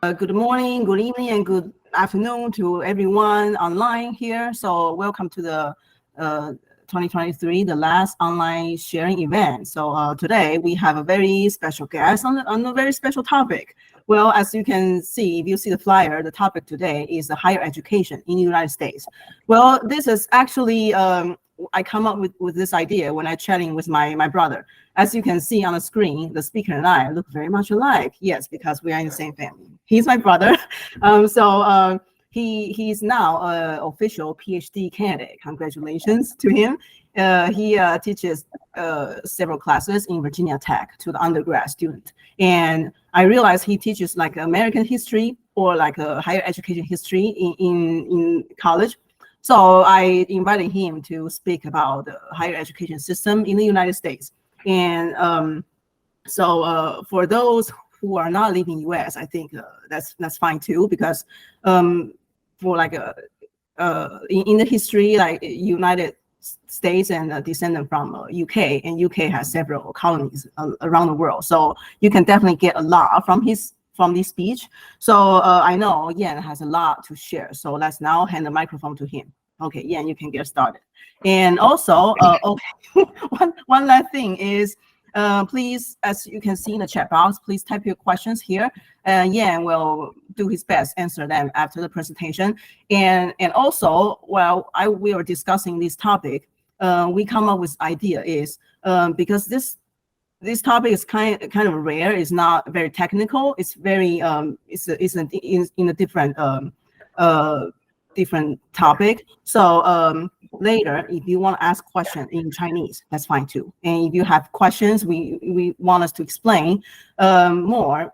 Good morning, good evening, and good afternoon to everyone online here. So welcome to the 2023, the last online sharing event. So today we have a very special guest on a very special topic. Well, as you can see, if you see the flyer, the topic today is the higher education in the United States. Well, this is actually, I come up with this idea when I chatting with my brother. As you can see on the screen, the speaker and I look very much alike. Yes, because we are in the same family. He's my brother. He's now an official PhD candidate. Congratulations to him. He teaches several classes in Virginia Tech to the undergrad student. And I realized he teaches like American history or like a higher education history in college. So I invited him to speak about the higher education system in the United States. And for those who are not living in US, I think that's fine too, because for like in the history, like United States and descendant from UK, and UK has several colonies around the world. So you can definitely get a lot from this speech. So I know Yen has a lot to share. So let's now hand the microphone to him. Okay, Yen, you can get started. And also, one last thing is, please, as you can see in the chat box, please type your questions here. Yan will do his best answer them after the presentation. And also, while we are discussing this topic, we come up with idea is because this topic is kind of rare. It's not very technical. It's very it's in a different different topic. So later, if you want to ask questions in Chinese, that's fine too. And if you have questions, we want us to explain more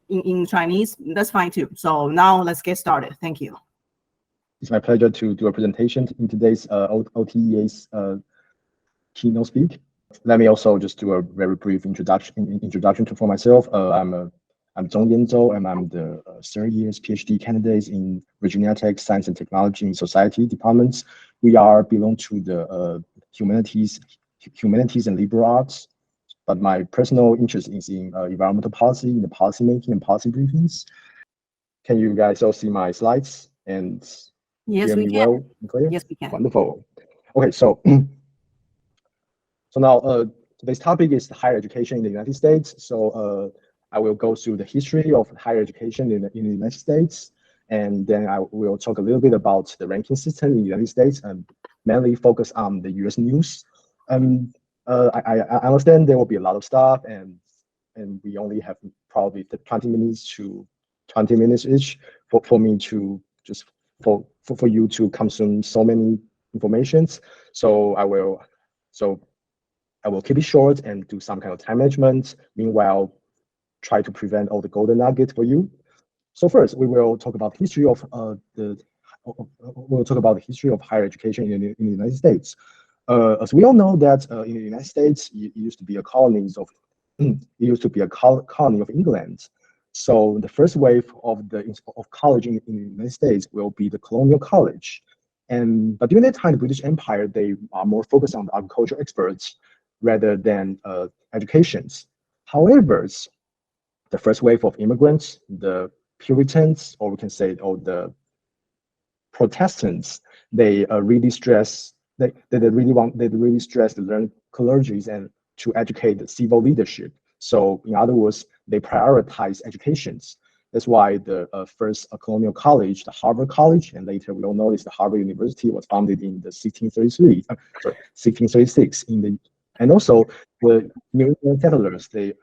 in Chinese, that's fine too. So now let's get started. Thank you. It's my pleasure to do a presentation in today's OTEA's keynote speak. Let me also just do a very brief introduction for myself. I'm Tsung-Yen, and I'm the third year's PhD candidate in Virginia Tech Science and Technology and Society departments. We belong to the humanities and liberal arts, but my personal interest is in environmental policy, in the policy making and policy briefings. Can you guys all see my slides and yes, hear me can. well and clear? Yes, we can. Wonderful. Okay, so now today's topic is higher education in the United States. So I will go through the history of higher education in the United States, and then I will talk a little bit about the ranking system in the United States, and mainly focus on the US news. I understand there will be a lot of stuff, and we only have probably 20 minutes each for me to just for you to consume so many informations. So I will keep it short and do some kind of time management. Meanwhile, try to prevent all the golden nuggets for you. So first, we will talk about history of the history of higher education in the United States. As we all know that in the United States, it used to be a colony of England. So the first wave of college in the United States will be the colonial college. But during that time, the British Empire, they are more focused on the agricultural experts rather than educations. However, the first wave of immigrants, the Puritans, or we can say, the Protestants, they really stress they really stress the learned clergies and to educate the civil leadership. So in other words, they prioritize educations. That's why the first colonial college, the Harvard College, and later we all know it's the Harvard University, was founded in the 1636. And also the New England settlers, they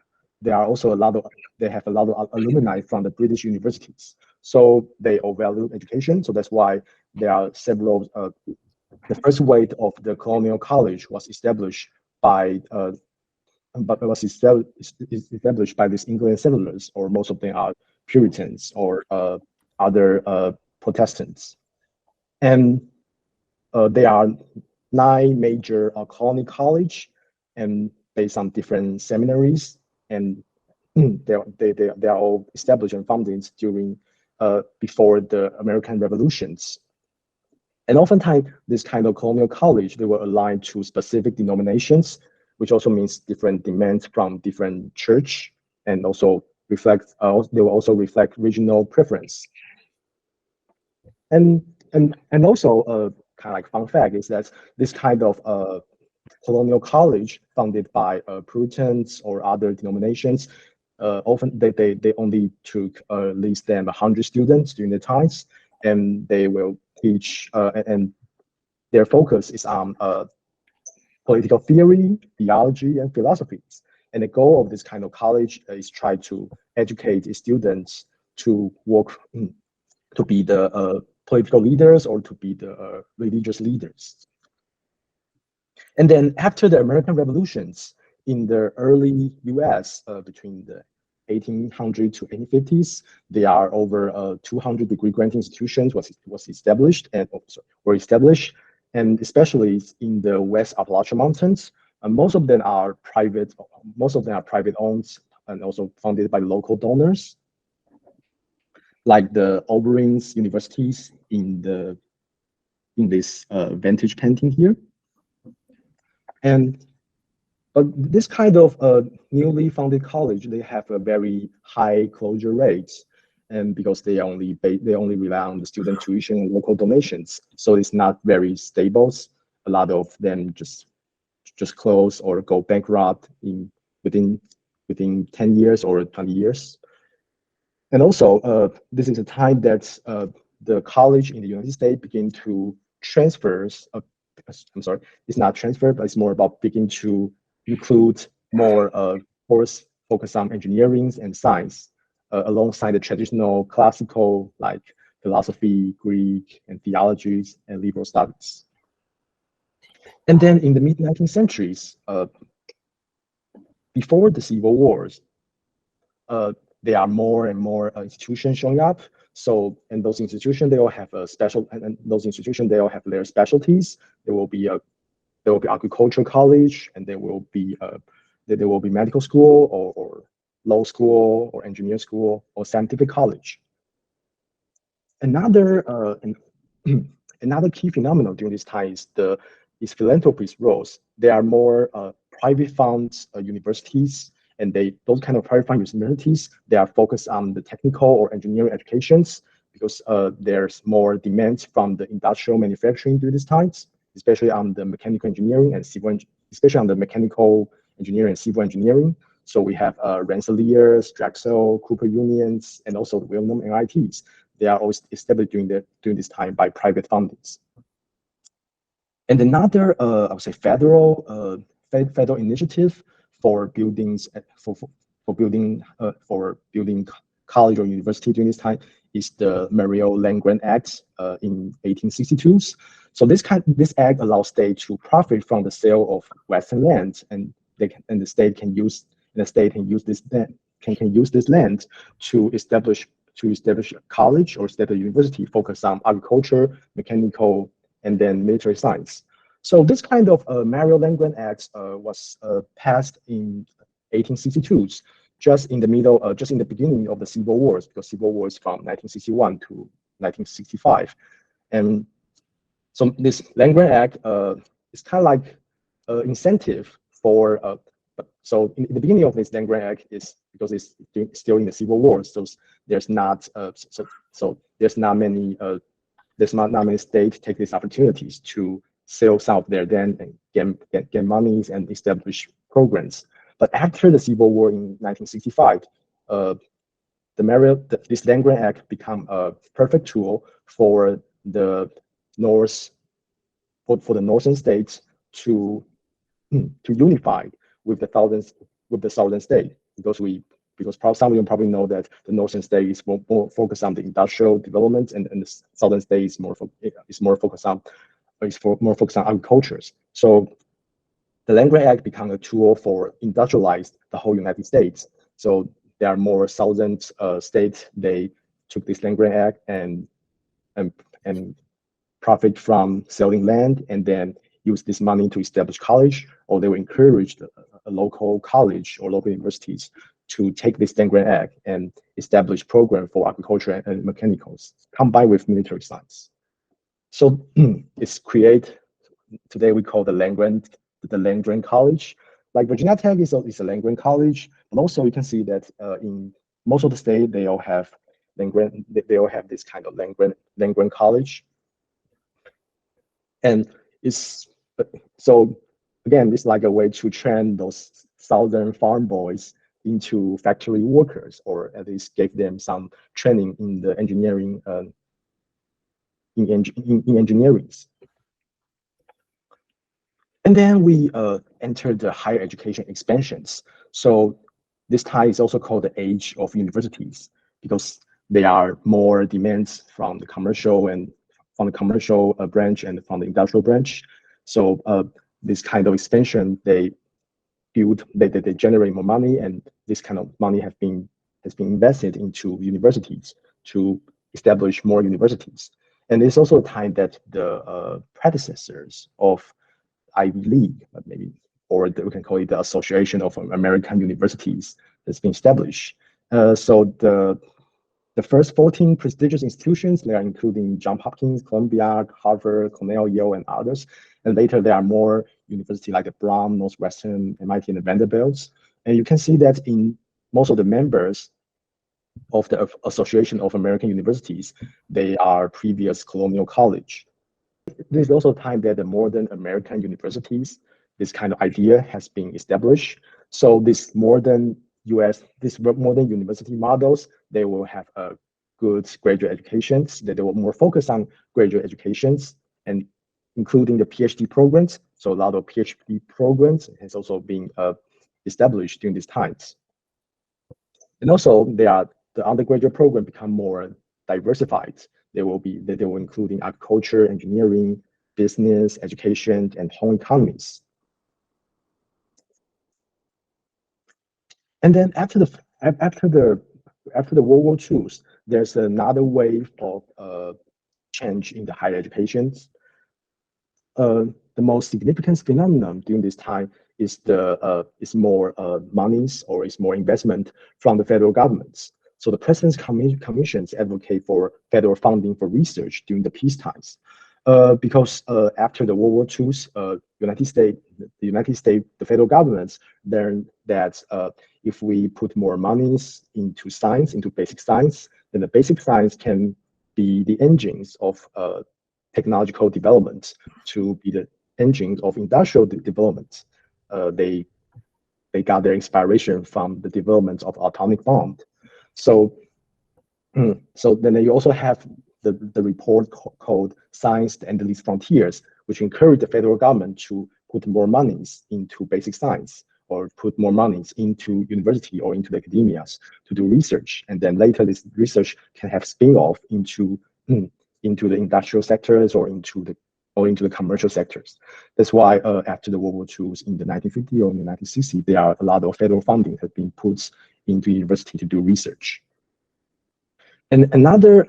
have a lot of alumni from the British universities. So they all value education. So that's why there are several. The first wave of the colonial college was established by these England settlers, or most of them are Puritans or other Protestants. And there are 9 major colony college, and based on different seminaries, and they are all established and founded during before the American Revolutions. And oftentimes, this kind of colonial college, they were aligned to specific denominations, which also means different demands from different church and also they will also reflect regional preference. And also kind of like fun fact is that this kind of colonial college founded by Puritans or other denominations, often they only took less than 100 students during the times, and they will teach and their focus is on political theory, theology, and philosophies. And the goal of this kind of college is try to educate the students to work to be the political leaders or to be the religious leaders. And then after the American revolutions in the early US between the 1800 to 1850s, there are over 200 degree granting institutions was established and were established, and especially in the West Appalachian Mountains. Most of them are private. Most of them are private owned and also funded by local donors, like the Auburn's universities in this vintage painting here. And but this kind of newly founded college, they have a very high closure rates, and because they only rely on the student tuition and local donations, so it's not very stable. A lot of them just close or go bankrupt within 10 years or 20 years. And also, this is a time that the college in the United States begin to transfers. I'm sorry, it's not transfer, but it's more about begin to include more course focus on engineering and science alongside the traditional classical like philosophy, Greek, and theologies and liberal studies. And then in the mid 19th centuries, before the Civil Wars, there are more and more institutions showing up. So, and those institutions, they all have a special, and those institutions, they all have their specialties. There will be agricultural college, and there will be medical school or law school or engineer school or scientific college. Another another key phenomenon during this time is philanthropy's roles. There are more private funds universities, and those kind of private fund universities, they are focused on the technical or engineering educations because there's more demand from the industrial manufacturing during these times, especially on the mechanical engineering and civil, especially on the mechanical engineering and civil engineering. So we have Rensselaer's, Drexel, Cooper Unions, and also the well-known MITs. They are always established during this time by private fundings. And another, I would say, federal initiative for buildings for building college or university during this time is the Mario Land Grant Act in 1862. So this act allows states to profit from the sale of Western land, and the state can use this land to establish a college or establish a university focused on agriculture, mechanical, and then military science. So this kind of Mario Land Grant Act was passed in 1862, just in the beginning of the Civil Wars, because Civil Wars from 1961 to 1965, and so this Land Grant Act is kind of like incentive for. So in the beginning of this Land Grant Act is because it's still in the Civil War, so there's not there's not many states take these opportunities to sell some of their land and get monies and establish programs. But after the Civil War in 1965, this Land Grant Act become a perfect tool for the northern states to unify with the southern state, because some of you probably know that the northern state is more focused on the industrial development, and the southern state is more focused on agriculture. So the Land Grant Act became a tool for industrialize the whole United States. So there are more southern states, they took this Land Grant Act and profit from selling land, and then use this money to establish college, or they will encourage a local college or local universities to take this Land Grant Act and establish program for agriculture and mechanicals combined with military science. So it's today we call the Land Grant College. Like Virginia Tech is a Land Grant College, but also you can see that in most of the state, they all have this kind of land grant college. And it's so again, it's like a way to train those southern farm boys into factory workers, or at least give them some training in the engineering, in engineering. And then we entered the higher education expansions. So this time is also called the age of universities, because there are more demands from the commercial branch and from the industrial branch. So this kind of expansion, they generate more money, and this kind of money has been invested into universities to establish more universities. And it's also a time that the predecessors of Ivy League, maybe, or we can call it the Association of American Universities, has been established. So the first 14 prestigious institutions, they are including Johns Hopkins, Columbia, Harvard, Cornell, Yale, and others. And later there are more universities like the Brown, Northwestern, MIT, and the Vanderbilt. And you can see that in most of the members of the Association of American Universities, they are previous colonial college. There's also a time that the modern American universities, this kind of idea has been established. So this modern university models, they will have a good graduate educations, that they will more focus on graduate educations, and including the PhD programs. So a lot of PhD programs has also been established during these times. And also the undergraduate program become more diversified. They will including agriculture, engineering, business, education, and home economies. And then after the World War II, there's another wave of change in the higher educations. The most significant phenomenon during this time is more monies, or is more investment from the federal governments. So the President's commissions advocate for federal funding for research during the peace times, because after the World War II, the federal governments learned that if we put more monies into science, into basic science, then the basic science can be the engines of technological development, to be the engines of industrial development. They got their inspiration from the development of atomic bomb. So then you also have the report called Science and the Least Frontiers, which encouraged the federal government to put more monies into basic science, or put more monies into university or into the academias to do research. And then later this research can have spin-off into the industrial sectors, or into the commercial sectors. That's why after the World War II, in the 1950s or in the 1960s, there are a lot of federal funding has been put into university to do research. And another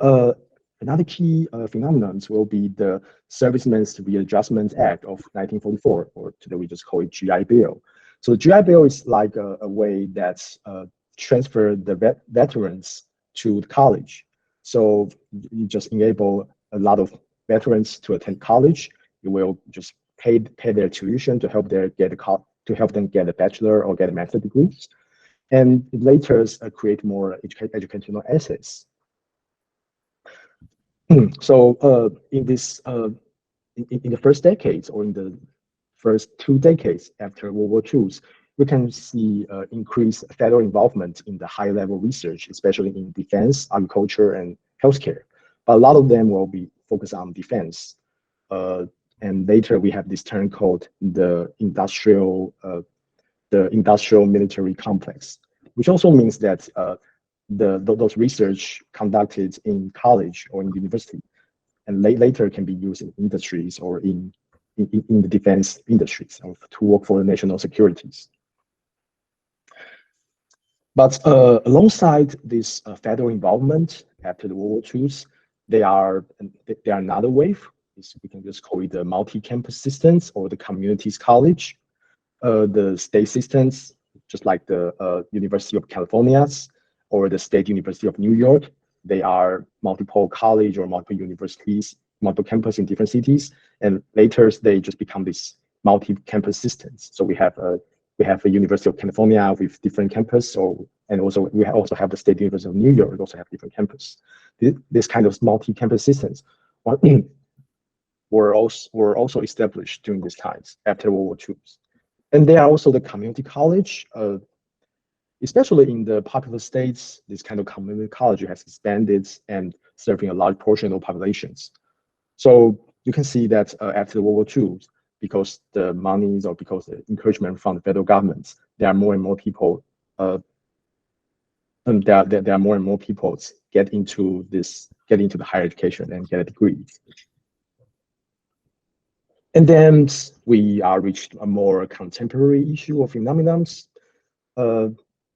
key phenomenon will be the Servicemen's Readjustment Act of 1944, or today we just call it GI Bill. So the GI Bill is like a way that transfer the veterans to the college. So you just enable a lot of veterans to attend college. You will just pay their tuition to help them get a bachelor or get a master's degrees, and later create more educational assets. So in the first decades, or in the first 2 decades after World War II, we can see increased federal involvement in the high-level research, especially in defense, agriculture, and healthcare. But a lot of them will be focused on defense. And later we have this term called the industrial military complex, which also means that those research conducted in college or in university, and later can be used in industries, or in the defense industries, to work for the national securities. But alongside this federal involvement after the World War II, there are another wave. We can just call it the multi-campus systems, or the communities college. The state systems, just like the University of California or the State University of New York, they are multiple college or multiple universities, multiple campus in different cities, and later they just become these multi-campus systems. So we have a University of California with different campus, or And also we also have the State University of New York. We also have different campus. This kind of multi-campus systems were also established during these times after World War II. And there are also the community college. Especially in the populous states, this kind of community college has expanded and serving a large portion of populations. So you can see that after World War II, because the monies or because the encouragement from the federal government, there are more and more people. There are more and more people get into the higher education and get a degree. And then we are reached a more contemporary issue of phenomenons.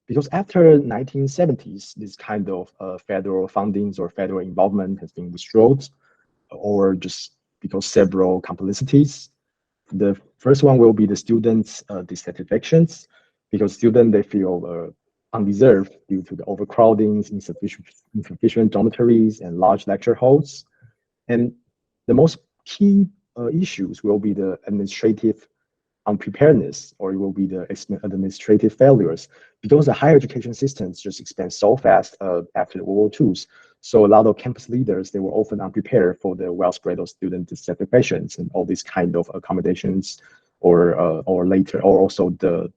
Because after 1970s, this kind of federal fundings or federal involvement has been withdrawn, or just because several complexities. The first one will be the students' dissatisfactions, because students, they feel undeserved due to the overcrowding, insufficient dormitories, and large lecture halls. And the most key issues will be the administrative unpreparedness, or it will be the administrative failures, because the higher education systems just expand so fast after the World War II. So a lot of campus leaders, they were often unprepared for the well-spread of student dissatisfactions and all these kind of accommodations, or later, or also the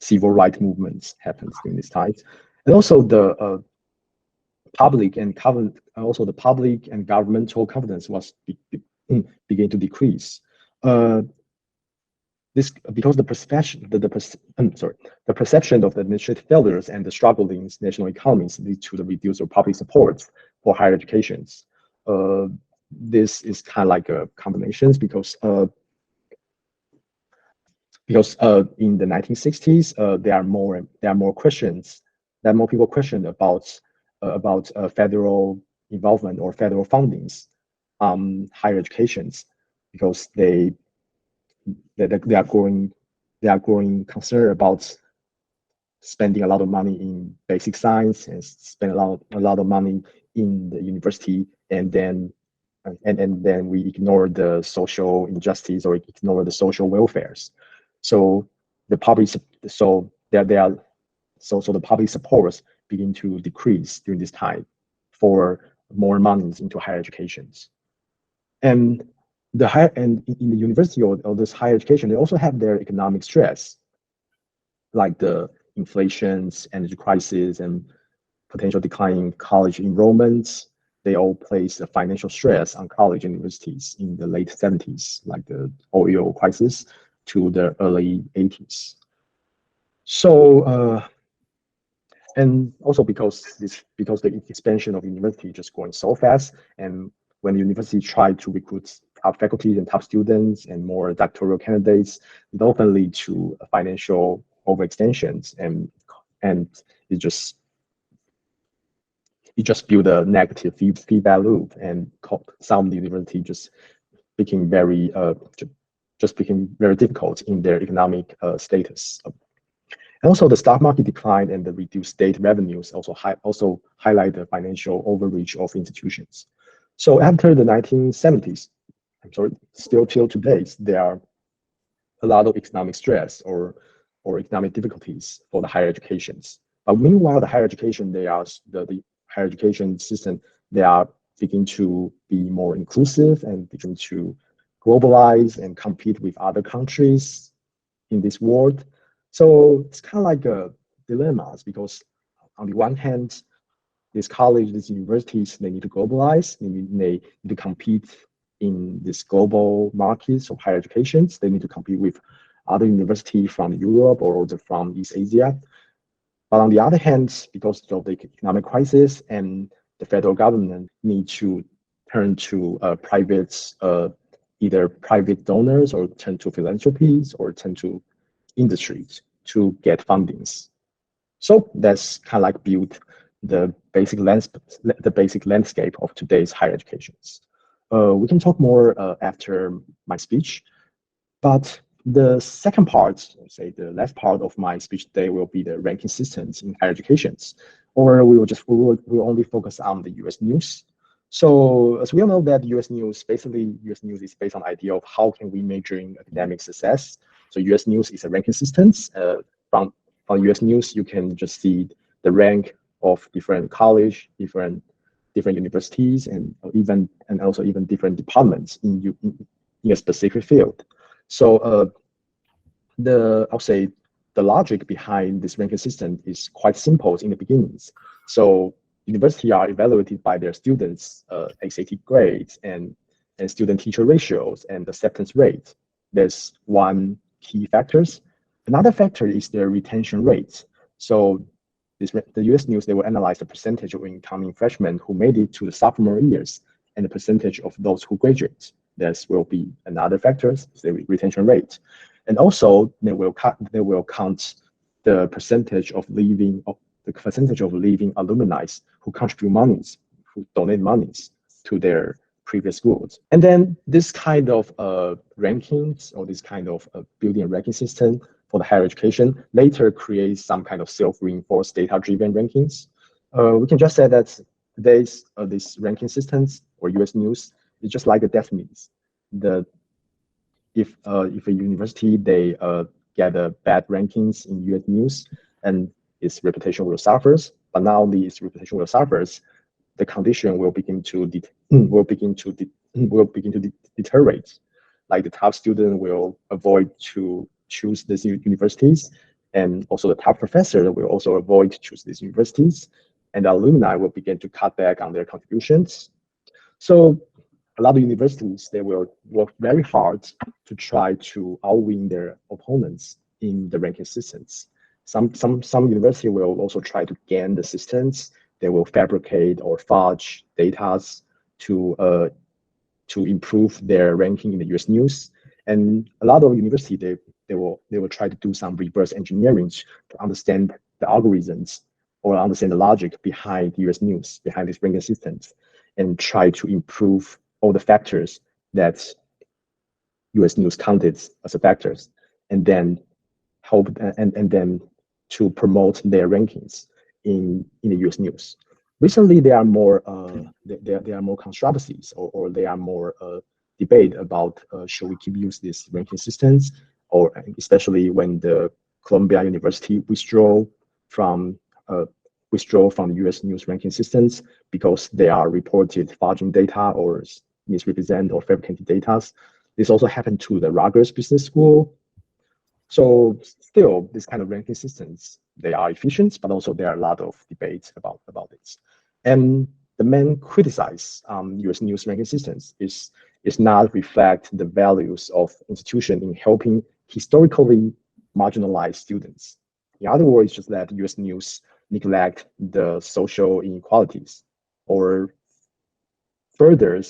civil rights movements happens during this time. And also the public and governmental confidence was begin to decrease. This because the perception of the administrative failures and the struggling national economies lead to the reduced public support for higher educations. This is kind of like a combination because in the 1960s there are more questions, that more people question about federal involvement or federal fundings higher educations, because they are growing concern about spending a lot of money in basic science and spend a lot of money in the university, and then we ignore the social injustice or ignore the social welfares. So the public the public supports begin to decrease during this time for more money into higher educations. And in the university or this higher education, they also have their economic stress, like the inflations, energy crisis, and potential declining college enrollments. They all place a financial stress on college and universities in the late 70s, like the oil crisis, to the early 80s. So and also because the expansion of university just going so fast, and when the university tried to recruit top faculty and top students and more doctoral candidates, it often lead to financial overextensions, and it just build a negative feedback loop, and some university just became very difficult in their economic status. And also the stock market decline and the reduced state revenues also highlight the financial overreach of institutions. So after the 1970s, still till today, there are a lot of economic stress or economic difficulties for the higher educations. But meanwhile, the higher education, the higher education system, they are beginning to be more inclusive and begin to globalize and compete with other countries in this world. So it's kind of like a dilemma, because on the one hand, these colleges, these universities, they need to globalize, they need to compete in this global markets of higher educations. They need to compete with other universities from Europe or from East Asia. But on the other hand, because of the economic crisis, and the federal government need to turn to either private donors, or turn to philanthropies, or turn to industries to get fundings. So that's kind of like build the basic landscape of today's higher educations. We can talk more after my speech, but the second part, say the last part of my speech today, will be the ranking systems in higher educations, or we will only focus on the U.S. news. So as we all know that U.S. news is based on the idea of how can we measure academic success. So U.S. news is a ranking system on US News, you can just see the rank of different college, different universities, and also even different departments in a specific field. So I'll say the logic behind this ranking system is quite simple in the beginnings. So universities are evaluated by their students' SAT grades and student-teacher ratios and acceptance rate. There's one key factors. Another factor is their retention rate. So the US News, they will analyze the percentage of incoming freshmen who made it to the sophomore years and the percentage of those who graduate. This will be another factor, the retention rate. And also they will count the percentage of leaving alumni who contribute monies, who donate monies to their previous schools. And then this kind of rankings, or this kind of building a ranking system for the higher education later creates some kind of self-reinforced data-driven rankings. We can just say that today's these ranking systems or US News is just like a death means. If a university they get a bad rankings in US News, and its reputation will suffer. But now its reputation will suffer, the condition will begin to deteriorate. Like the top student will avoid to choose these universities, and also the top professor will also avoid to choose these universities, and the alumni will begin to cut back on their contributions. So a lot of universities, they will work very hard to try to outwin their opponents in the ranking systems. Some university will also try to gain the systems. They will fabricate or fudge data to improve their ranking in the US News. And a lot of universities, they will try to do some reverse engineering to understand the algorithms or understand the logic behind US News, behind these ranking systems, and try to improve all the factors that US News counted as a factors, and then then to promote their rankings in the US News. Recently, there are more controversies, or there are more debate about should we keep use these ranking systems, or especially when the Columbia University withdraw from the US News ranking systems because they are reported fudging data or misrepresent or fabricated data. This also happened to the Rutgers Business School. So still, this kind of ranking systems, they are efficient, but also there are a lot of debates about it. And the main criticize US News ranking systems is not reflect the values of institution in helping historically marginalized students. In other words, just that US News neglect the social inequalities, or furthermore,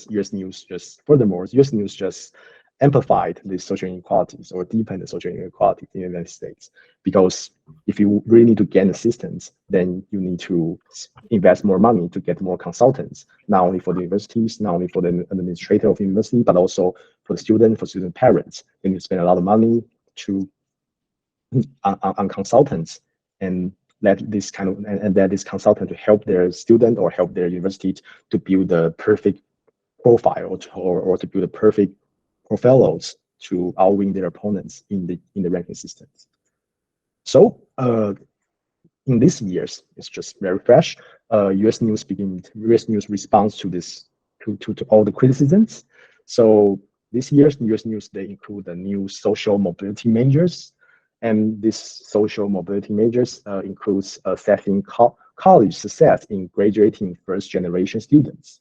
US News just amplified the social inequalities or deepen the social inequalities in the United States. Because if you really need to gain assistance, then you need to invest more money to get more consultants, not only for the universities, not only for the administrator of the university, but also for the student, for student parents. You need to spend a lot of money on consultants, and let this consultant to help their student or help their university to build the perfect profile, or to build a perfect fellows to outwin their opponents in the ranking systems. So in these years, it's just very fresh. US News responds to this to all the criticisms. So this year's US News, they include the new social mobility measures, and these social mobility measures includes assessing college success in graduating first-generation students.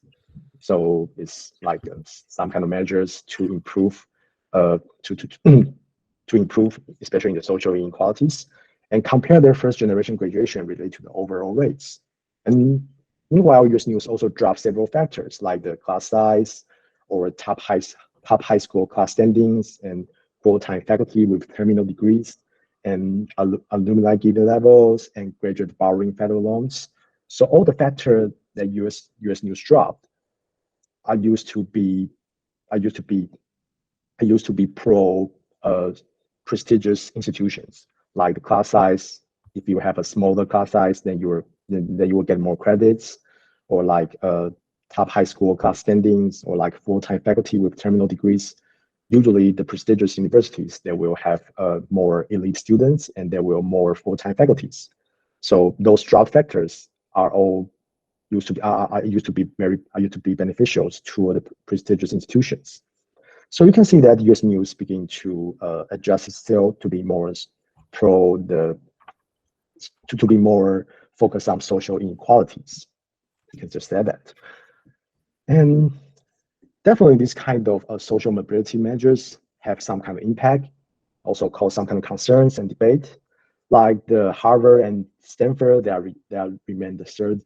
So it's like some kind of measures to improve, to improve, especially in the social inequalities, and compare their first-generation graduation related to the overall rates. And meanwhile, US News also dropped several factors like the class size, or top high school class standings, and full-time faculty with terminal degrees, and alumni giving levels, and graduate borrowing federal loans. So all the factors that US News dropped I used to be pro prestigious institutions, like the class size. If you have a smaller class size, then you will get more credits, or like top high school class standings, or like full-time faculty with terminal degrees. usually the prestigious universities, they will have more elite students and there will more full-time faculties. So those drop factors are all used to be beneficial to the prestigious institutions. So you can see that U.S. News begin to adjust itself to be more to be more focused on social inequalities. You can just say that. And definitely these kind of social mobility measures have some kind of impact, also cause some kind of concerns and debate. Like the Harvard and Stanford, they remain the third.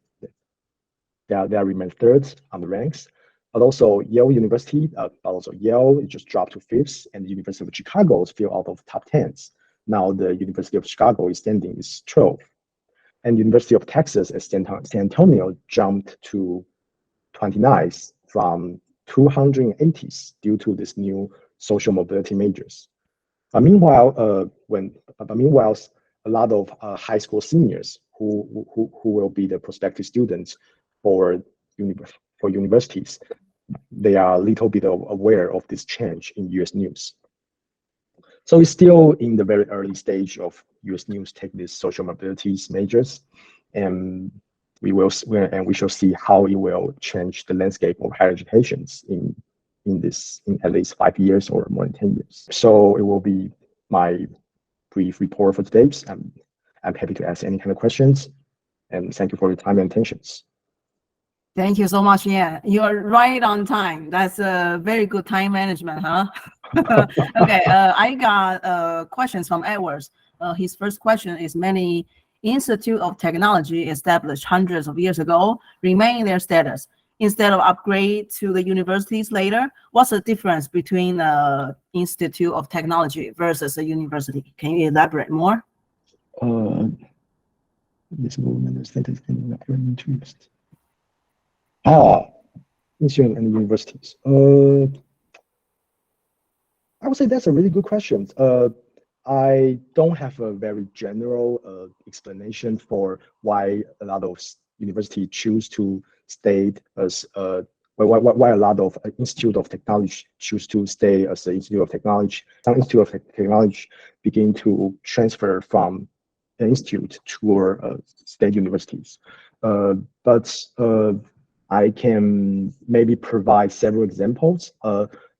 They remain third on the ranks. But also Yale University, but also Yale, it just dropped to fifth, and the University of Chicago is still out of top 10s. Now the University of Chicago is standing is 12th. And University of Texas at San Antonio jumped to 29th from 280s due to this new social mobility measures. Meanwhile, a lot of high school seniors who will be the prospective students for universities, they are a little bit aware of this change in U.S. News. So it's still in the very early stage of U.S. News take these social mobilities measures, and we shall see how it will change the landscape of higher education in at least 5 years or more than 10 years. So it will be my brief report for today. I'm happy to answer any kind of questions, and thank you for your time and attention. Thank you so much. Yeah, you're right on time. That's a very good time management, huh? Okay, I got questions from Edwards. His first question is: many Institute of Technology established hundreds of years ago remain their status instead of upgrade to the universities later. What's the difference between the Institute of Technology versus a university? Can you elaborate more? This movement is status in interest. Institute and universities. I would say that's a really good question. I don't have a very general explanation for why a lot of universities choose to stay as why a lot of Institute of Technology choose to stay as the Institute of Technology. Some Institute of Technology begin to transfer from an institute to state universities. But I can maybe provide several examples,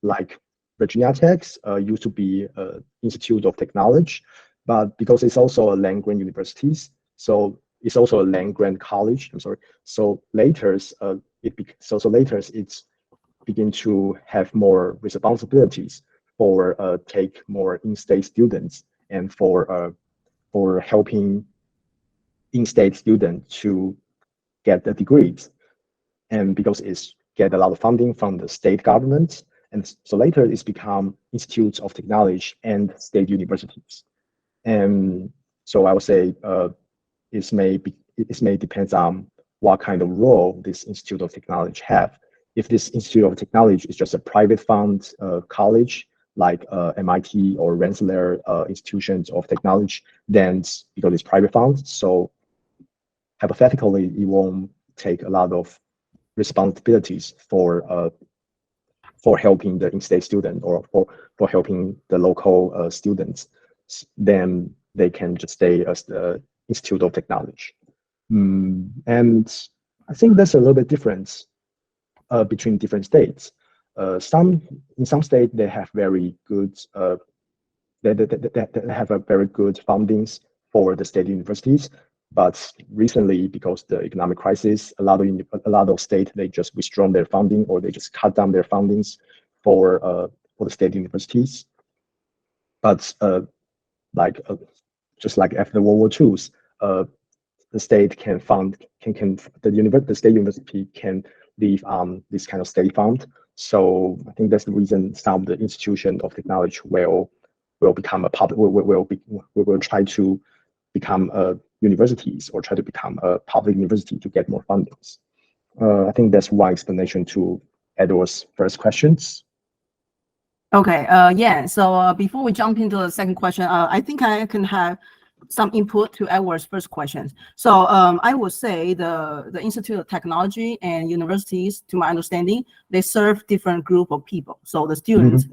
like Virginia Tech used to be Institute of Technology, but because it's also a land-grant university, so it's also a land-grant college. I'm sorry. So later, it's begin to have more responsibilities for take more in-state students and for helping in-state students to get the degrees, and because it's get a lot of funding from the state government. And so later it's become institutes of technology and state universities. And so I would say it may depend on what kind of role this Institute of Technology have. If this Institute of Technology is just a private fund college, like MIT or Rensselaer institutions of technology, then because it's private funds, so hypothetically, it won't take a lot of responsibilities for helping the in-state student or for helping the local students. Then they can just stay as the Institute of Technology. And I think that's a little bit different between different states. In some states they have very good they have a very good fundings for the state universities. But recently, because the economic crisis, a lot of states they just withdrawn their funding or they just cut down their fundings for the state universities. But just like after World War II, the state can fund the state university can live on this kind of state fund. So I think that's the reason some of the institution of technology will become a public will try to become universities or try to become a public university to get more fundings. I think that's one explanation to Edward's first questions. Okay, yeah, so before we jump into the second question, I think I can have some input to Edward's first question. So I would say the Institute of Technology and universities, to my understanding, they serve different group of people. So the students,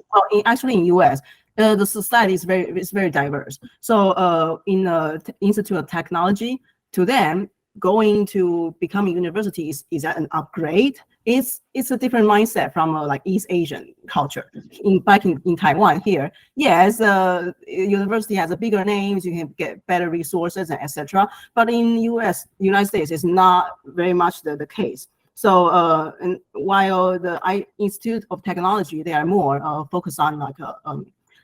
actually in US, the society is very diverse. So in the Institute of Technology, to them, going to becoming universities is an upgrade. It's a different mindset from like East Asian culture. Back in Taiwan here, yes, university has a bigger names, you can get better resources and etc. But in United States, it's not very much the case. So and while the Institute of Technology, they are more focused on like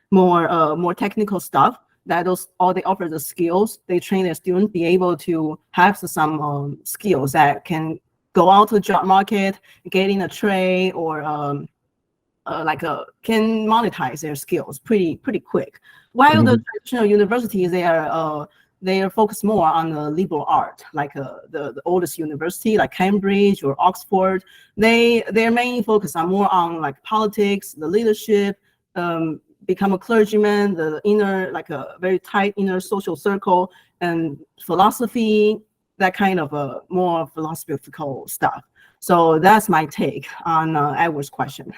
more technical stuff. That all they offer the skills. They train their students be able to have some skills that can go out to the job market, get in a trade, or can monetize their skills pretty quick. While the traditional universities, they are focused more on the liberal art, like the oldest university, like Cambridge or Oxford. They're mainly focused on more on like politics, the leadership, become a clergyman, the inner, like a very tight inner social circle, and philosophy, that kind of more philosophical stuff. So that's my take on Edward's question.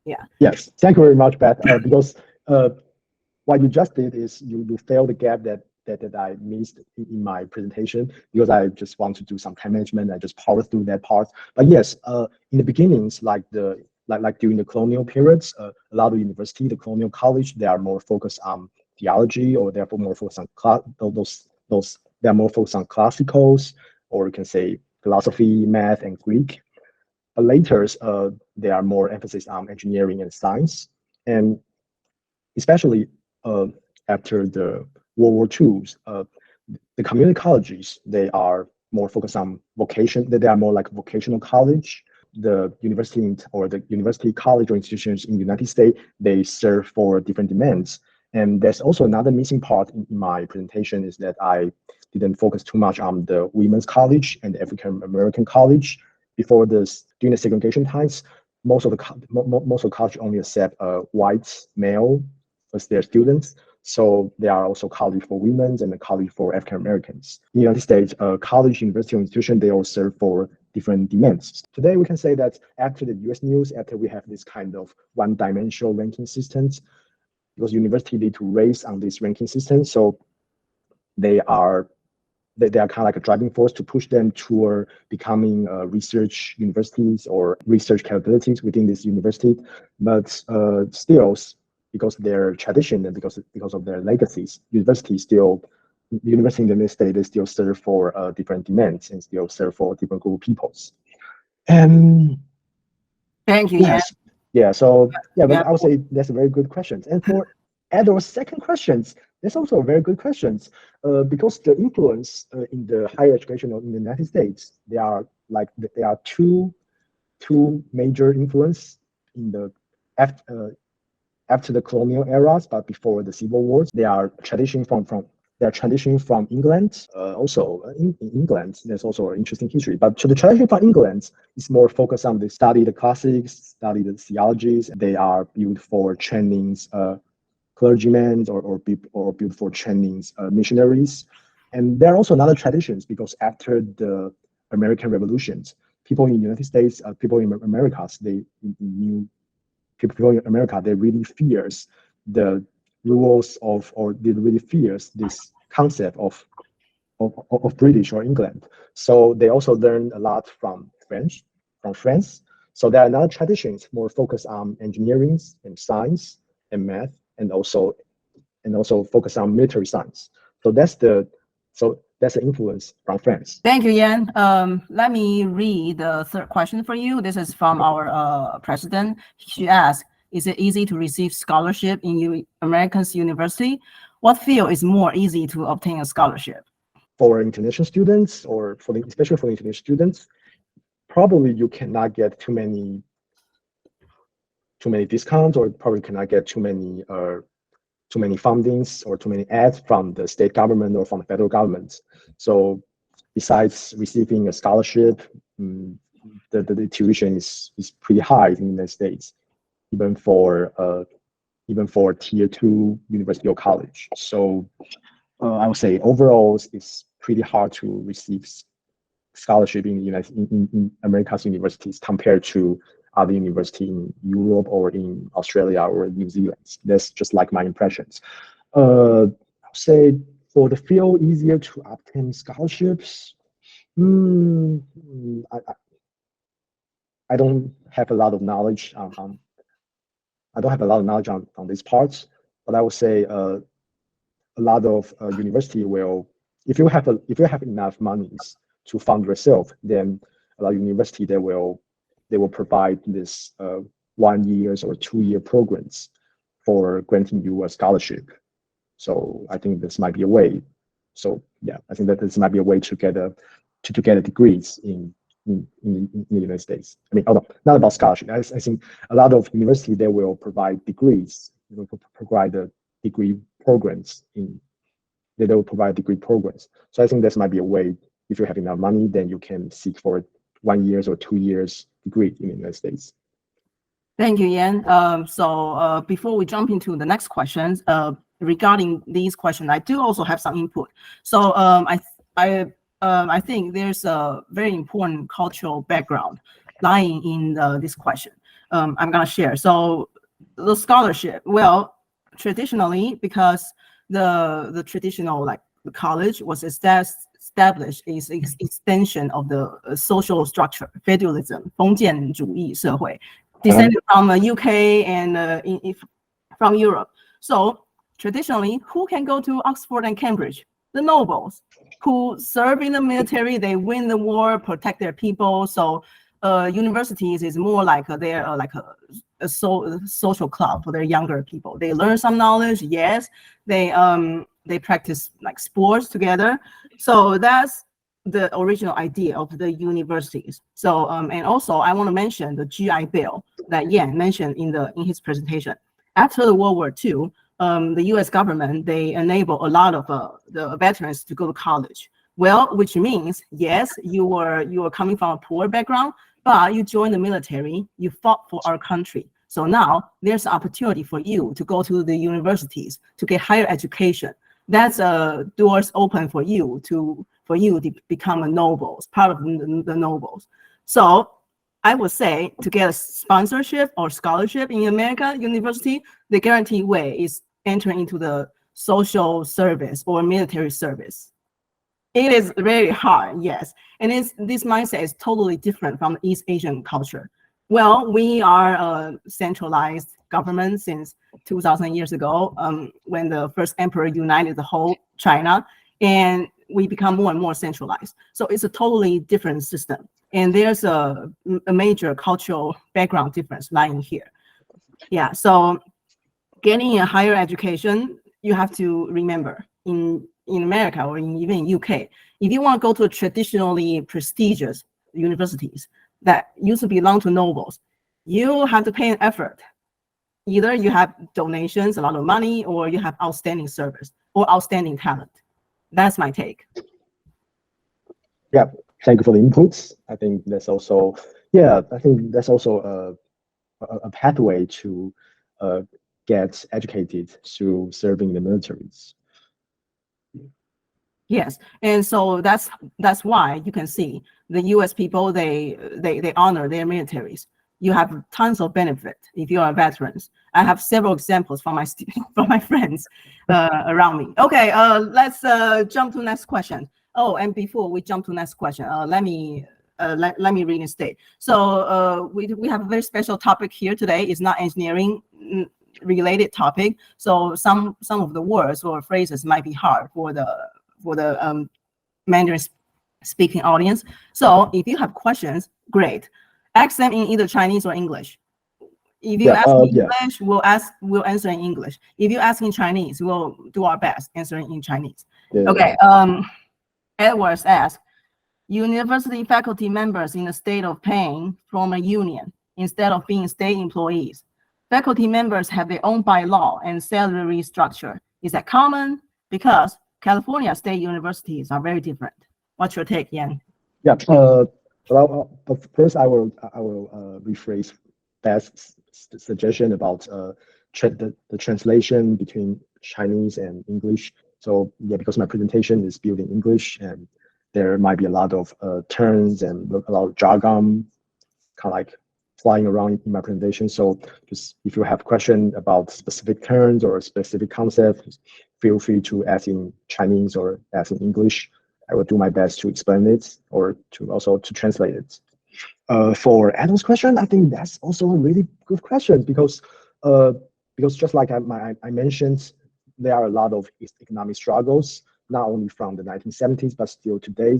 Yeah. Yes, thank you very much, Beth. Because what you just did is you filled the gap that I missed in my presentation, because I just want to do some time management and just power through that part. But yes, in the beginnings, like during the colonial periods, a lot of university, the colonial college, they are more focused on theology, or therefore more focused on they are more focused on classicals, or you can say philosophy, math, and Greek. But later, there are more emphasis on engineering and science, and especially after the World War II, the community colleges, they are more focused on vocation. They are more like vocational college. The university or the university college or institutions in the United States, they serve for different demands. And there's also another missing part in my presentation, is that I didn't focus too much on the women's college and the African American college. During the segregation times, most of the college only accept white male as their students. So there are also college for women and a college for African Americans. In the United States, college, university, or institution, they all serve for different demands. Today, we can say that after the US news, after we have this kind of one-dimensional ranking system, because university need to raise on this ranking system, so they are kind of like a driving force to push them toward becoming research universities or research capabilities within this university. But still, because their tradition and because of their legacies, university in the United States, they still serve for different demands and still serve for different group of peoples. And thank you. Yes. Yeah. So but I would say that's a very good question. And for Edward's second questions, that's also a very good question, because the influence in the higher education in the United States, there are two major influence in the after the colonial eras, but before the civil wars. They are tradition from England. Also in England, there's also an interesting history. But the tradition from England is more focused on the study the classics, study the theologies. They are built for trainings, clergymen, or built for trainings, missionaries. And there are also another traditions, because after the American revolutions, people in the United States, people in Americas, people in America, they really fears the rules they really fears this concept of British or England. So they also learn a lot from France. So there are another traditions more focused on engineering and science and math, and also focus on military science. So that's the influence from France. Thank you, Yan. Let me read the third question for you. This is from our president. She asked, is it easy to receive scholarship in American's university? What field is more easy to obtain a scholarship? For international students, or especially for the international students, probably you cannot get too many discounts, or probably cannot get too many fundings or too many ads from the state government or from the federal government. So besides receiving a scholarship, the tuition is pretty high in the United States, even for tier 2 university or college. So I would say overall it's pretty hard to receive scholarship in in America's universities compared to other university in Europe or in Australia or New Zealand. That's just like my impressions. I'll say for the field easier to obtain scholarships. Hmm, I don't have a lot of knowledge I don't have a lot of knowledge on these parts, but I would say a lot of university will, if you have enough monies to fund yourself, then a lot of university they will provide this 1 year or 2 year programs for granting you a scholarship. So I think this might be a way. So yeah, I think that this might be a way to get a degrees in the United States. I mean, not about scholarship. I think a lot of university they will provide degrees, provide the degree programs they will provide degree programs. So I think this might be a way. If you have enough money, then you can seek for 1 year or 2 years degree in the United States. Thank you, Yan. So before we jump into the next questions, regarding these questions, I do also have some input. So I think there's a very important cultural background lying in this question. I'm gonna share. So the scholarship, well, traditionally, because the traditional like the college was established is extension of the social structure, feudalism, 封建主义社会, descended from UK and from Europe. So traditionally, who can go to Oxford and Cambridge? The nobles who serve in the military, they win the war, protect their people. So universities is more like they're like a social club for their younger people. They learn some knowledge, yes. They practice like sports together. So that's the original idea of the universities. So and also I want to mention the GI Bill that Yan mentioned in his presentation. After the World War II, the U.S. government, they enable a lot of the veterans to go to college. Well, which means, yes, you were coming from a poor background, but you joined the military, you fought for our country. So now there's an opportunity for you to go to the universities to get higher education. That's doors open for you to become a nobles, part of the nobles. So I would say to get a sponsorship or scholarship in America university, the guaranteed way is entering into the social service or military service. It is very hard, yes. And this mindset is totally different from the East Asian culture. Well, we are a centralized government since 2,000 years ago, when the first emperor united the whole China, and we become more and more centralized. So it's a totally different system. And there's a major cultural background difference lying here. Yeah, so getting a higher education, you have to remember in America or even in UK, if you want to go to a traditionally prestigious universities that used to belong to nobles, you have to pay an effort. Either you have donations, a lot of money, or you have outstanding service or outstanding talent. That's my take. Yeah, thank you for the inputs. I think that's also, a pathway to get educated through serving in the militaries. Yes, and so that's why you can see the U.S. people, they honor their militaries. You have tons of benefit if you are veterans. I have several examples from my friends around me. Okay, let's jump to next question. Oh, and before we jump to next question, let me reinstate. So we have a very special topic here today. It's not engineering related topic. So some of the words or phrases might be hard for the Mandarin speaking audience. So if you have questions, great. Ask them in either Chinese or English. If you ask in English, we'll answer in English. If you ask in Chinese, we'll do our best answering in Chinese. Yeah. Okay. Edwards asked, university faculty members in the state of paying from a union instead of being state employees. Faculty members have their own bylaw and salary structure. Is that common? Because California state universities are very different. What's your take, Yan? Yeah. But first, I will rephrase that suggestion about the translation between Chinese and English. So yeah, because my presentation is built in English, and there might be a lot of terms and a lot of jargon, kind of like flying around in my presentation. So just if you have questions about specific terms or specific concepts, feel free to ask in Chinese or ask in English. I will do my best to explain it or to also to translate it. For Adam's question, I think that's also a really good question because just like I mentioned, there are a lot of economic struggles, not only from the 1970s, but still today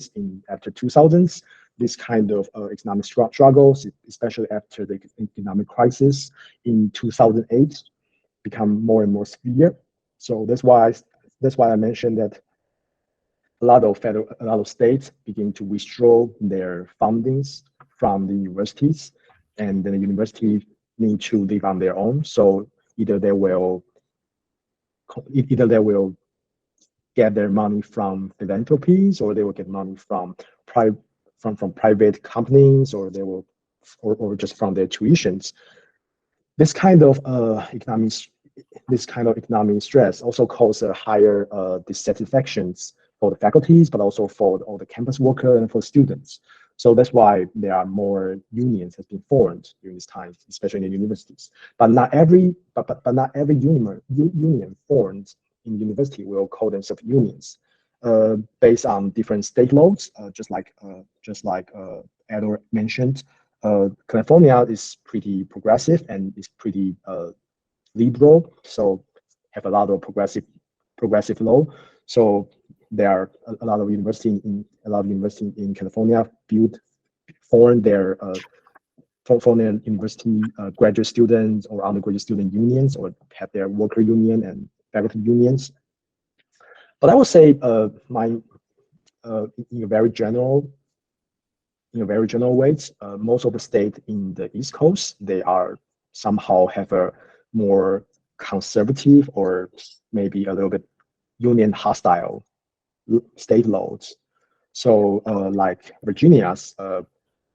after 2000s. This kind of economic struggles, especially after the economic crisis in 2008, become more and more severe. So that's why I mentioned that a lot of states begin to withdraw their fundings from the universities, and then the university need to live on their own. So either they will get their money from philanthropies, or they will get money from private companies, or they will or just from their tuitions. This kind of economic stress also causes a higher dissatisfactions for the faculties, but also for all the campus workers and for students. So that's why there are more unions has been formed during this time, especially in the universities. But not every union formed in university will call themselves unions, based on different state laws. Just like Edward mentioned, California is pretty progressive and is pretty liberal, so have a lot of progressive law. So there are a lot of universities in California form their university graduate students or undergraduate student unions, or have their worker union and faculty unions. But I would say in a very general ways, most of the states in the East Coast, they are somehow have a more conservative or maybe a little bit union hostile state laws. So like Virginia's,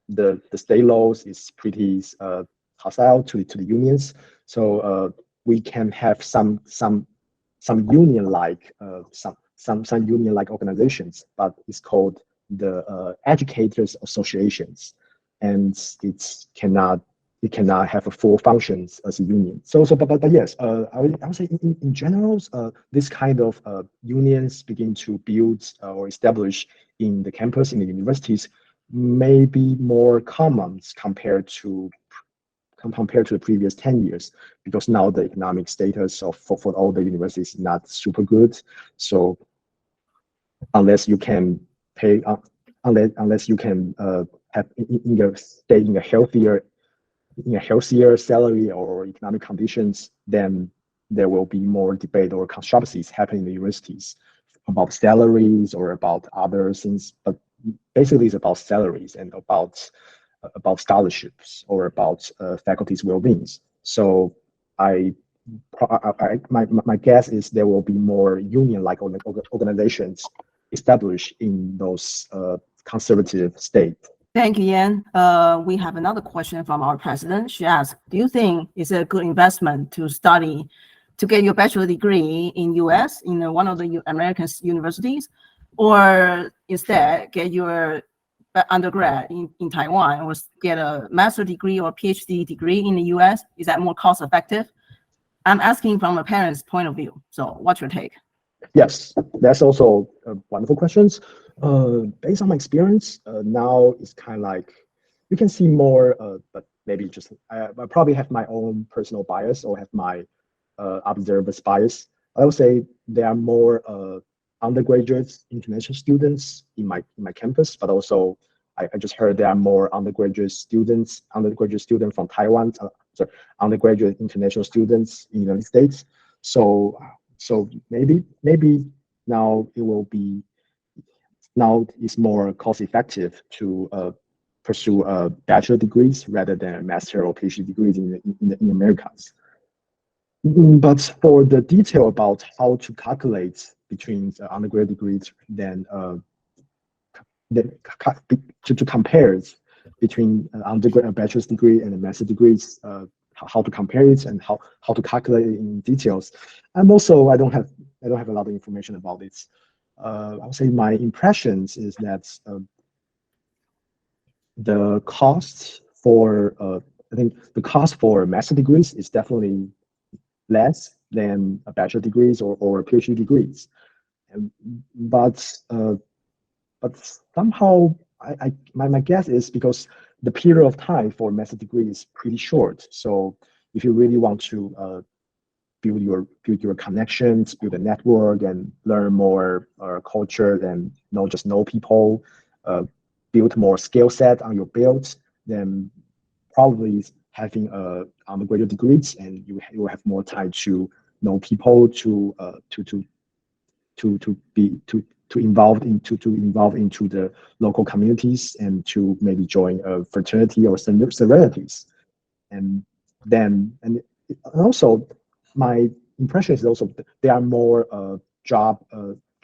the state laws is pretty hostile to the unions. So we can have some union like some union like organizations, but it's called the educators associations, and it cannot have a full functions as a union. But yes, I would say in general, this kind of unions begin to build or establish in the campus, in the universities, may be more common compared to the previous 10 years, because now the economic status for all the universities is not super good. So unless you can pay, unless you can have stay in a healthier salary or economic conditions, then there will be more debate or controversies happening in the universities about salaries or about other things. But basically, it's about salaries and about scholarships or about faculty's well-being. So my guess is there will be more union-like organizations established in those conservative states. Thank you, Yan. We have another question from our president. She asked, do you think it's a good investment to get your bachelor degree in US, in one of the American universities, or instead get your undergrad in Taiwan, or get a master degree or PhD degree in the US? Is that more cost effective? I'm asking from a parent's point of view. So what's your take? Yes, that's also a wonderful question. Based on my experience, now it's kind of like you can see more, but maybe just I probably have my own personal bias or have my observer's bias. I would say there are more undergraduate international students in my campus, but also I just heard there are more undergraduate students from Taiwan, undergraduate international students in the United States. So maybe now it's more cost effective to pursue bachelor degrees rather than master or PhD degrees in Americas. But for the detail about how to calculate between undergraduate degrees, then to compare it between undergraduate bachelor's degree and a master degrees, how to compare it and how to calculate it in details. I don't have I don't have a lot of information about this. I would say my impressions is that the cost for I think the cost for master degrees is definitely less than a bachelor degrees or PhD degrees. And, but somehow my guess is because the period of time for master degree is pretty short. So if you really want to build your connections, build a network, and learn more culture, and just know people, build more skill set on your build, then probably having undergraduate degrees, and you will have more time to know people, to involve into the local communities, and to maybe join a fraternity or sororities. And then and also my impression is also there are more job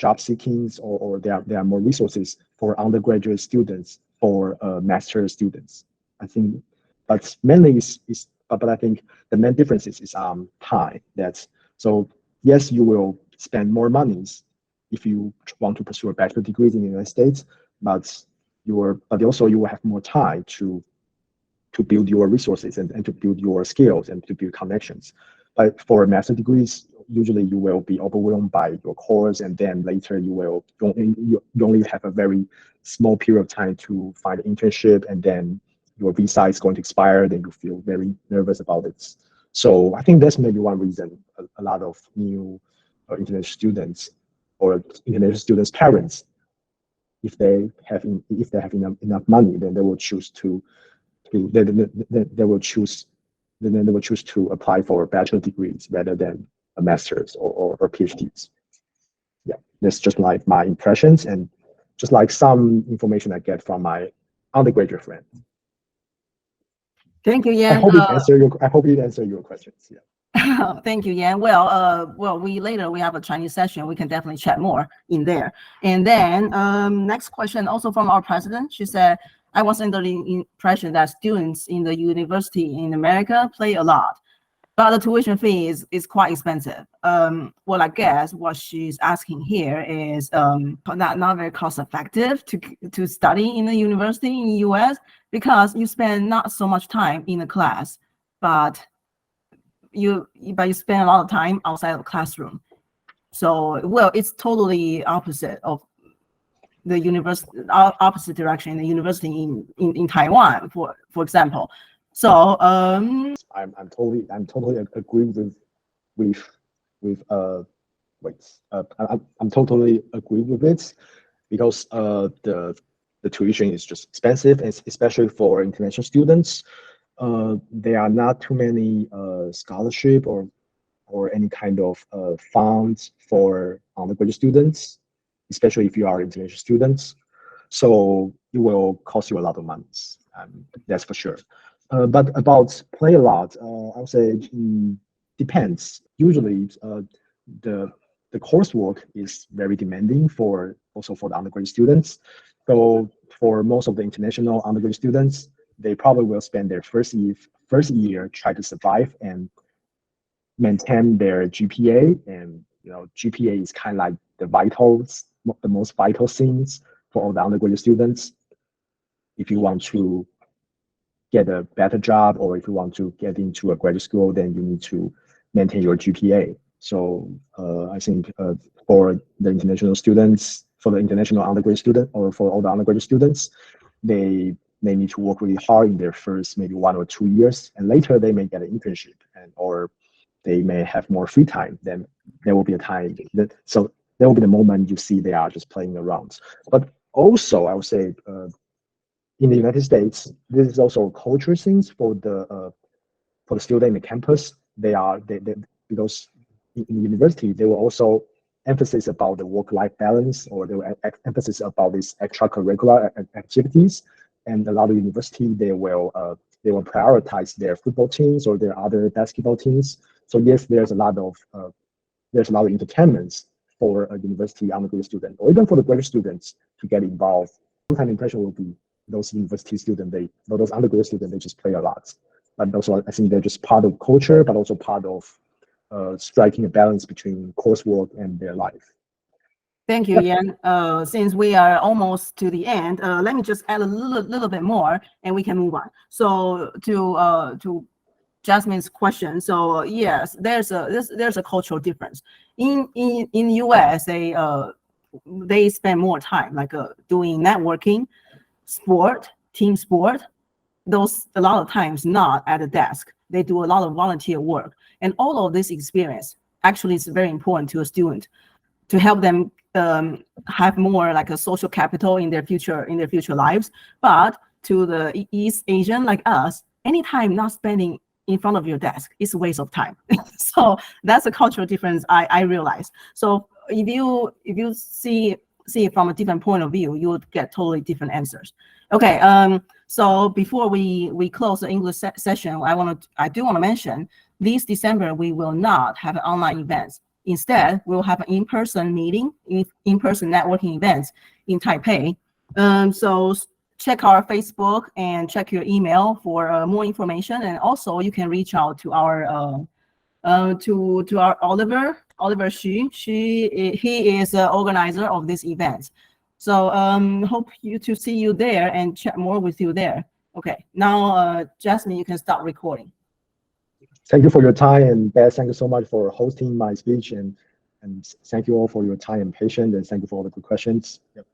seekings, or there are more resources for undergraduate students, for master students. I think, but mainly but I think the main difference is time. So yes, you will spend more monies if you want to pursue a bachelor degree in the United States, but also you will have more time to build your resources, and to build your skills, and to build connections. But for master degrees, usually you will be overwhelmed by your course, and then later you only have a very small period of time to find an internship, and then your visa is going to expire, then you feel very nervous about it. So I think that's maybe one reason a lot of new international students, or international students' parents, if they have enough money, then they will choose they will choose to apply for bachelor degrees rather than a master's or PhDs. Yeah, that's just like my impressions, and just like some information I get from my undergraduate friend. Thank you, I Yan. hope it answer your questions. Yeah. Thank you, Yan. Well, we have a Chinese session. We can definitely chat more in there. And then next question, also from our president. She said, I was under the impression that students in the university in America play a lot, but the tuition fee is quite expensive. Well, I guess what she's asking here is not very cost effective to study in the university in the US, because you spend not so much time in the class, but you spend a lot of time outside of the classroom. So, well, it's totally opposite of the opposite direction in the university in Taiwan, for example. So I'm totally agree with I'm totally agree with it, because the tuition is just expensive, and especially for international students. There are not too many scholarship or any kind of funds for undergraduate students, especially if you are international students. So it will cost you a lot of money. That's for sure. But about play a lot, I would say depends. Usually, the coursework is very demanding also for the undergraduate students. So for most of the international undergraduate students, they probably will spend their first year try to survive and maintain their GPA. And GPA is kind of like the most vital things for all the undergraduate students. If you want to get a better job, or if you want to get into a graduate school, then you need to maintain your GPA. So I think for the international students, for the international undergraduate student, or for all the undergraduate students, they need to work really hard in their first maybe 1 or 2 years, and later they may get an internship, or they may have more free time. Then there will be a time so there will be the moment you see they are just playing around. But also, I would say in the United States, this is also a culture things for the student in the campus. They because in the university they will also emphasis about the work-life balance, or they will emphasis about these extracurricular activities. And a lot of university they will prioritize their football teams or their other basketball teams. So yes, there's a lot of entertainments for a university undergraduate student, or even for the graduate students to get involved. Sometimes impression will be those university students, those undergraduate students, they just play a lot. But also, I think they're just part of culture, but also part of striking a balance between coursework and their life. Thank you, Yan. Since we are almost to the end, let me just add a little bit more, and we can move on. So to Jasmine's question. So yes, there's a cultural difference. In US, they spend more time like doing networking, sport, team sport. Those a lot of times not at a desk. They do a lot of volunteer work, and all of this experience actually is very important to a student to help them have more like a social capital in their future lives. But to the East Asian like us, any time not spending in front of your desk is a waste of time. So that's a cultural difference I realize. So if you see it from a different point of view, you would get totally different answers. Okay, so before we close the English session, I do want to mention this December we will not have online events. Instead, we'll have an in-person meeting, in-person networking events in Taipei. So check our Facebook and check your email for more information. And also you can reach out to our Oliver Xu. He is the organizer of this event. So hope to see you there and chat more with you there. Okay, now Jasmine, you can start recording. Thank you for your time, and Beth, thank you so much for hosting my speech, and thank you all for your time and patience, and thank you for all the good questions. Yep.